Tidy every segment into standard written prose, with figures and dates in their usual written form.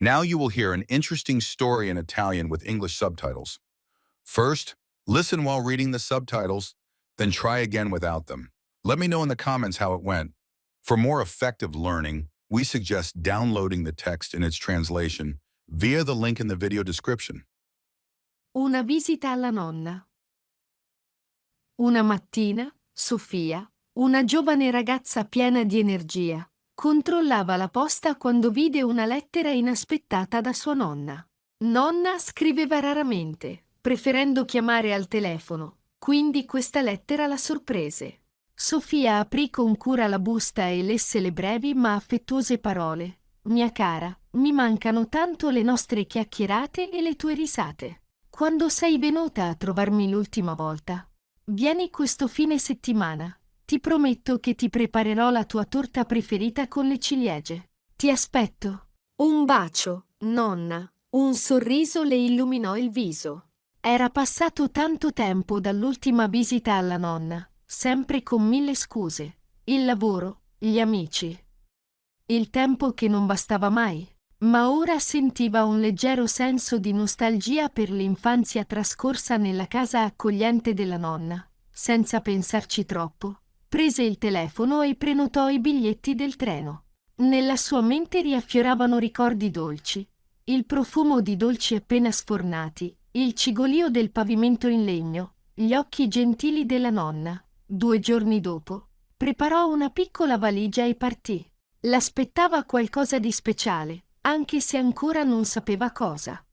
Now you will hear an interesting story in Italian with English subtitles. First, listen while reading the subtitles, then try again without them. Let me know in the comments how it went. For more effective learning, we suggest downloading the text in its translation via the link in the video description. Una visita alla nonna. Una mattina, Sofia, una giovane ragazza piena di energia, controllava la posta quando vide una lettera inaspettata da sua nonna. Nonna scriveva raramente, preferendo chiamare al telefono, quindi questa lettera la sorprese. Sofia aprì con cura la busta e lesse le brevi ma affettuose parole. Mia cara, mi mancano tanto le nostre chiacchierate e le tue risate. Quando sei venuta a trovarmi l'ultima volta? Vieni questo fine settimana. Ti prometto che ti preparerò la tua torta preferita con le ciliegie. Ti aspetto. Un bacio, nonna. Un sorriso le illuminò il viso. Era passato tanto tempo dall'ultima visita alla nonna, sempre con mille scuse. Il lavoro, gli amici. Il tempo che non bastava mai. Ma ora sentiva un leggero senso di nostalgia per l'infanzia trascorsa nella casa accogliente della nonna. Senza pensarci troppo, prese il telefono e prenotò i biglietti del treno. Nella sua mente riaffioravano ricordi dolci, il profumo di dolci appena sfornati, il cigolio del pavimento in legno, gli occhi gentili della nonna. 2 giorni dopo, preparò una piccola valigia e partì. L'aspettava qualcosa di speciale, anche se ancora non sapeva cosa.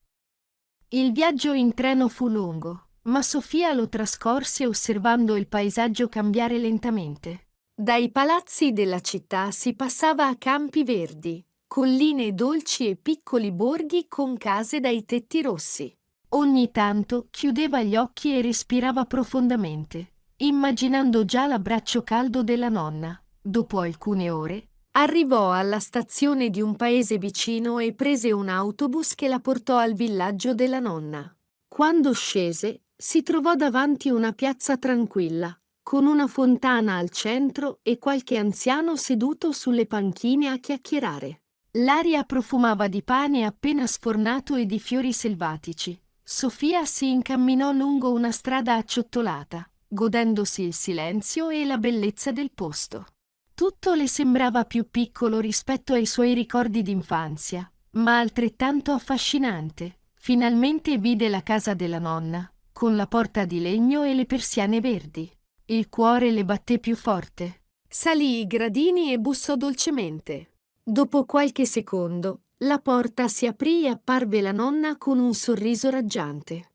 Il viaggio in treno fu lungo, ma Sofia lo trascorse osservando il paesaggio cambiare lentamente. Dai palazzi della città si passava a campi verdi, colline dolci e piccoli borghi con case dai tetti rossi. Ogni tanto chiudeva gli occhi e respirava profondamente, immaginando già l'abbraccio caldo della nonna. Dopo alcune ore, arrivò alla stazione di un paese vicino e prese un autobus che la portò al villaggio della nonna. Quando scese, si trovò davanti una piazza tranquilla, con una fontana al centro e qualche anziano seduto sulle panchine a chiacchierare. L'aria profumava di pane appena sfornato e di fiori selvatici. Sofia si incamminò lungo una strada acciottolata, godendosi il silenzio e la bellezza del posto. Tutto le sembrava più piccolo rispetto ai suoi ricordi d'infanzia, ma altrettanto affascinante. Finalmente vide la casa della nonna, con la porta di legno e le persiane verdi. Il cuore le batté più forte. Salì i gradini e bussò dolcemente. Dopo qualche secondo, la porta si aprì e apparve la nonna con un sorriso raggiante.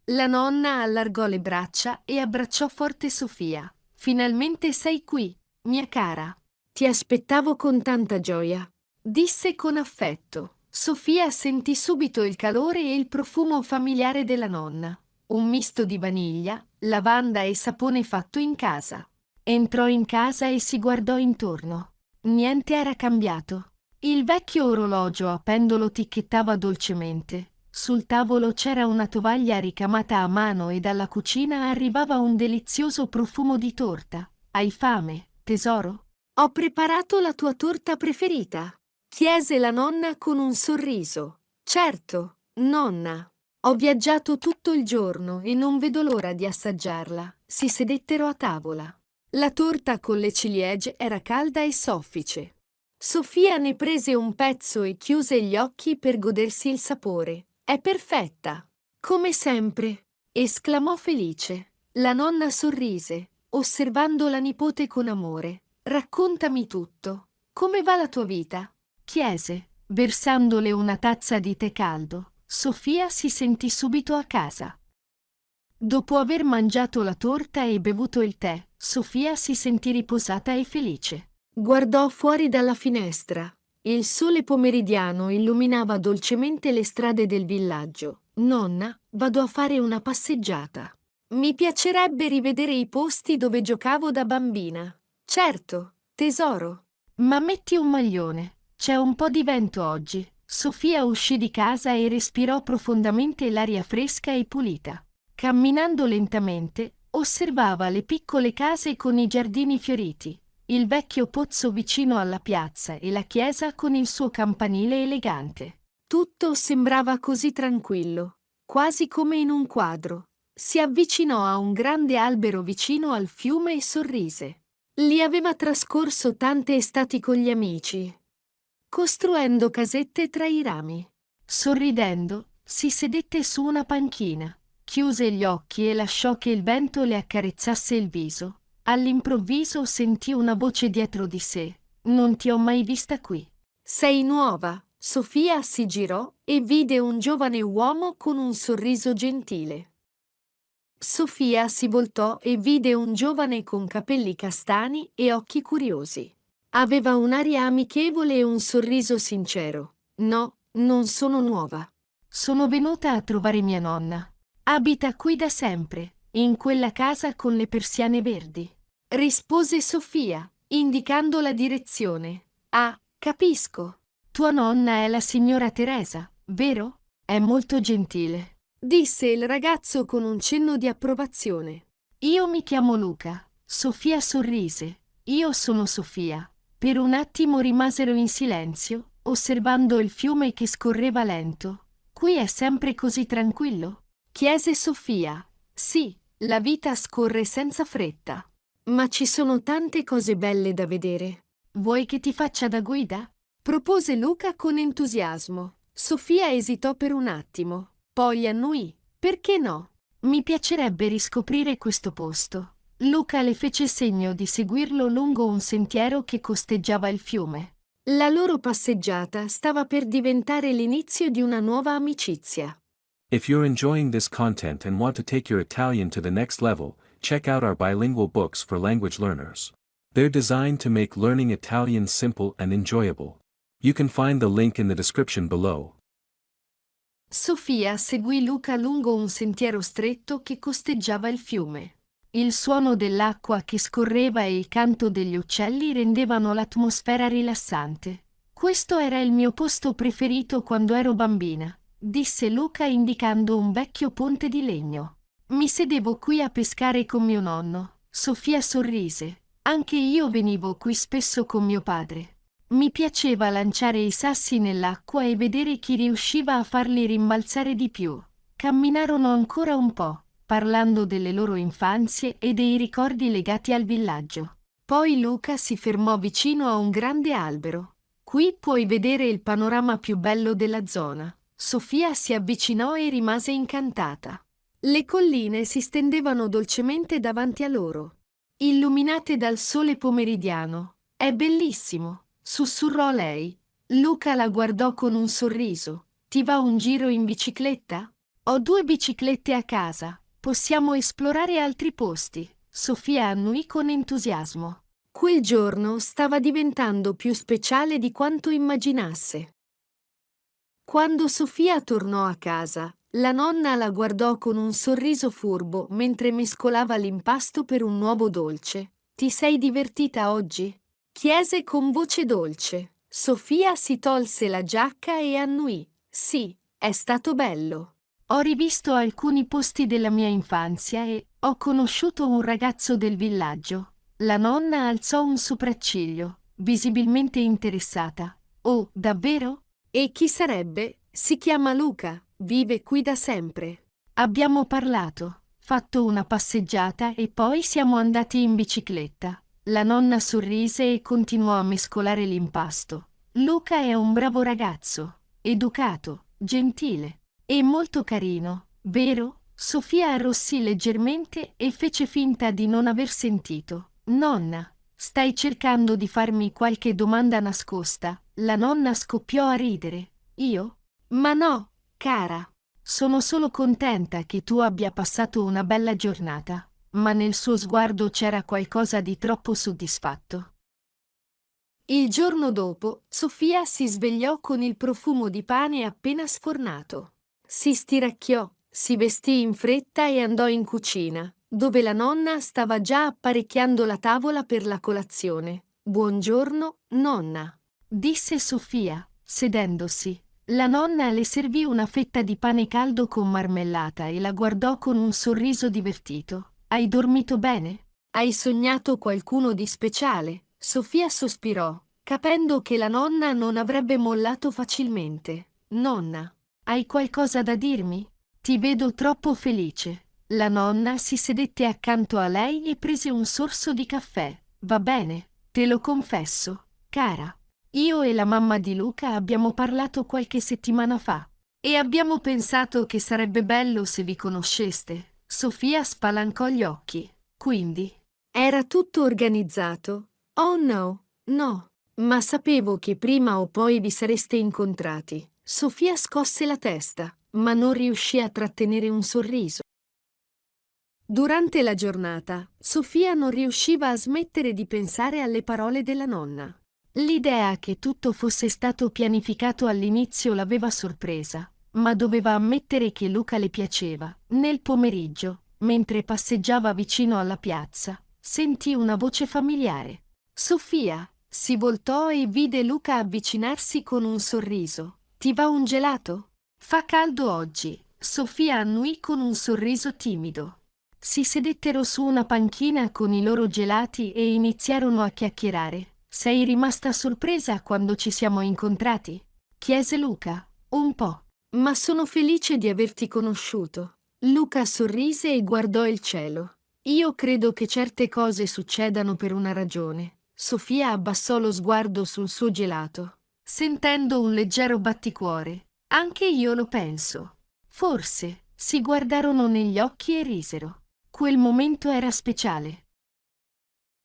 La nonna allargò le braccia e abbracciò forte Sofia. Finalmente sei qui, mia cara. Ti aspettavo con tanta gioia, disse con affetto. Sofia sentì subito il calore e il profumo familiare della nonna, un misto di vaniglia, lavanda e sapone fatto in casa. Entrò in casa e si guardò intorno. Niente era cambiato. Il vecchio orologio a pendolo ticchettava dolcemente. Sul tavolo c'era una tovaglia ricamata a mano e dalla cucina arrivava un delizioso profumo di torta. Hai fame, tesoro? Ho preparato la tua torta preferita, chiese la nonna con un sorriso. Certo, nonna. Ho viaggiato tutto il giorno e non vedo l'ora di assaggiarla. Si sedettero a tavola. La torta con le ciliegie era calda e soffice. Sofia ne prese un pezzo e chiuse gli occhi per godersi il sapore. È perfetta, come sempre, esclamò felice. La nonna sorrise, osservando la nipote con amore. Raccontami tutto. Come va la tua vita? Chiese, versandole una tazza di tè caldo. Sofia si sentì subito a casa. Dopo aver mangiato la torta e bevuto il tè, Sofia si sentì riposata e felice. Guardò fuori dalla finestra. Il sole pomeridiano illuminava dolcemente le strade del villaggio. Nonna, vado a fare una passeggiata. Mi piacerebbe rivedere i posti dove giocavo da bambina. Certo, tesoro. Ma metti un maglione. C'è un po' di vento oggi. Sofia uscì di casa e respirò profondamente l'aria fresca e pulita. Camminando lentamente, osservava le piccole case con i giardini fioriti, il vecchio pozzo vicino alla piazza e la chiesa con il suo campanile elegante. Tutto sembrava così tranquillo, quasi come in un quadro. Si avvicinò a un grande albero vicino al fiume e sorrise. Lì aveva trascorso tante estati con gli amici, costruendo casette tra i rami. Sorridendo, si sedette su una panchina, chiuse gli occhi e lasciò che il vento le accarezzasse il viso. All'improvviso sentì una voce dietro di sé. «Non ti ho mai vista qui». «Sei nuova». Sofia si girò e vide un giovane uomo con un sorriso gentile. Sofia si voltò e vide un giovane con capelli castani e occhi curiosi. Aveva un'aria amichevole e un sorriso sincero. «No, non sono nuova. Sono venuta a trovare mia nonna. Abita qui da sempre, in quella casa con le persiane verdi», rispose Sofia, indicando la direzione. «Ah, capisco. Tua nonna è la signora Teresa, vero? È molto gentile», disse il ragazzo con un cenno di approvazione. «Io mi chiamo Luca». Sofia sorrise. «Io sono Sofia». Per un attimo rimasero in silenzio, osservando il fiume che scorreva lento. «Qui è sempre così tranquillo?» chiese Sofia. «Sì, la vita scorre senza fretta. Ma ci sono tante cose belle da vedere. Vuoi che ti faccia da guida?» propose Luca con entusiasmo. Sofia esitò per un attimo, poi annui. «Perché no? Mi piacerebbe riscoprire questo posto». Luca le fece segno di seguirlo lungo un sentiero che costeggiava il fiume. La loro passeggiata stava per diventare l'inizio di una nuova amicizia. If you're enjoying this content and want to take your Italian to the next level, check out our bilingual books for language learners. They're designed to make learning Italian simple and enjoyable. You can find the link in the description below. Sofia seguì Luca lungo un sentiero stretto che costeggiava il fiume. Il suono dell'acqua che scorreva e il canto degli uccelli rendevano l'atmosfera rilassante. «Questo era il mio posto preferito quando ero bambina», disse Luca indicando un vecchio ponte di legno. «Mi sedevo qui a pescare con mio nonno». Sofia sorrise. «Anche io venivo qui spesso con mio padre. Mi piaceva lanciare i sassi nell'acqua e vedere chi riusciva a farli rimbalzare di più». Camminarono ancora un po', parlando delle loro infanzie e dei ricordi legati al villaggio. Poi Luca si fermò vicino a un grande albero. «Qui puoi vedere il panorama più bello della zona». Sofia si avvicinò e rimase incantata. Le colline si stendevano dolcemente davanti a loro, illuminate dal sole pomeridiano. «È bellissimo», sussurrò lei. Luca la guardò con un sorriso. «Ti va un giro in bicicletta?» «Ho 2 biciclette a casa. Possiamo esplorare altri posti». Sofia annui con entusiasmo. Quel giorno stava diventando più speciale di quanto immaginasse. Quando Sofia tornò a casa, la nonna la guardò con un sorriso furbo mentre mescolava l'impasto per un nuovo dolce. «Ti sei divertita oggi?» chiese con voce dolce. Sofia si tolse la giacca e annui. «Sì, è stato bello. Ho rivisto alcuni posti della mia infanzia e ho conosciuto un ragazzo del villaggio». La nonna alzò un sopracciglio, visibilmente interessata. «Oh, davvero? E chi sarebbe?» «Si chiama Luca, vive qui da sempre. Abbiamo parlato, fatto una passeggiata e poi siamo andati in bicicletta». La nonna sorrise e continuò a mescolare l'impasto. «Luca è un bravo ragazzo, educato, gentile e molto carino, vero?» Sofia arrossì leggermente e fece finta di non aver sentito. «Nonna, stai cercando di farmi qualche domanda nascosta?» La nonna scoppiò a ridere. «Io? Ma no, cara. Sono solo contenta che tu abbia passato una bella giornata». Ma nel suo sguardo c'era qualcosa di troppo soddisfatto. Il giorno dopo, Sofia si svegliò con il profumo di pane appena sfornato. Si stiracchiò, si vestì in fretta e andò in cucina, dove la nonna stava già apparecchiando la tavola per la colazione. «Buongiorno, nonna», disse Sofia, sedendosi. La nonna le servì una fetta di pane caldo con marmellata e la guardò con un sorriso divertito. «Hai dormito bene? Hai sognato qualcuno di speciale?» Sofia sospirò, capendo che la nonna non avrebbe mollato facilmente. Nonna, hai qualcosa da dirmi? Ti vedo troppo felice. La nonna si sedette accanto a lei e prese un sorso di caffè. Va bene, te lo confesso, cara. Io e la mamma di Luca abbiamo parlato qualche settimana fa e abbiamo pensato che sarebbe bello se vi conosceste. Sofia spalancò gli occhi. Quindi, era tutto organizzato? Oh no, no. Ma sapevo che prima o poi vi sareste incontrati. Sofia scosse la testa, ma non riuscì a trattenere un sorriso. Durante la giornata, Sofia non riusciva a smettere di pensare alle parole della nonna. L'idea che tutto fosse stato pianificato all'inizio l'aveva sorpresa, ma doveva ammettere che Luca le piaceva. Nel pomeriggio, mentre passeggiava vicino alla piazza, sentì una voce familiare. Sofia si voltò e vide Luca avvicinarsi con un sorriso. Ti va un gelato? Fa caldo oggi. Sofia annui con un sorriso timido. Si sedettero su una panchina con i loro gelati e iniziarono a chiacchierare. Sei rimasta sorpresa quando ci siamo incontrati? Chiese Luca. Un po'. Ma sono felice di averti conosciuto. Luca sorrise e guardò il cielo. Io credo che certe cose succedano per una ragione. Sofia abbassò lo sguardo sul suo gelato, sentendo un leggero batticuore. Anche io lo penso. Forse. Si guardarono negli occhi e risero. Quel momento era speciale.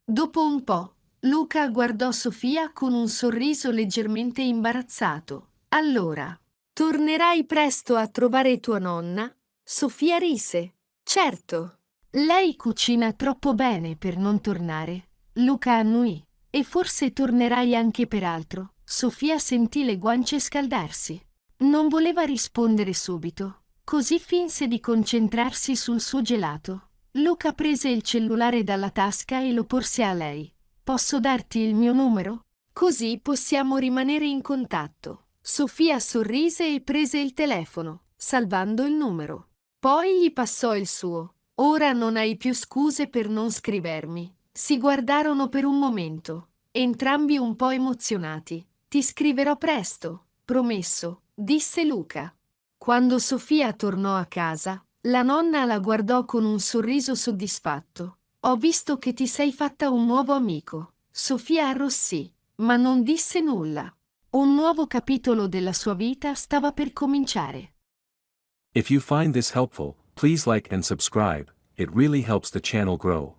Dopo un po', Luca guardò Sofia con un sorriso leggermente imbarazzato. Allora, tornerai presto a trovare tua nonna? Sofia rise. Certo. Lei cucina troppo bene per non tornare. Luca annuì. E forse tornerai anche per altro. Sofia sentì le guance scaldarsi. Non voleva rispondere subito, così finse di concentrarsi sul suo gelato. Luca prese il cellulare dalla tasca e lo porse a lei. Posso darti il mio numero? Così possiamo rimanere in contatto. Sofia sorrise e prese il telefono, salvando il numero. Poi gli passò il suo. Ora non hai più scuse per non scrivermi. Si guardarono per un momento, entrambi un po' emozionati. Ti scriverò presto, promesso, disse Luca. Quando Sofia tornò a casa, la nonna la guardò con un sorriso soddisfatto. Ho visto che ti sei fatta un nuovo amico. Sofia arrossì, ma non disse nulla. Un nuovo capitolo della sua vita stava per cominciare. If you find this helpful, please like and subscribe, it really helps the channel grow.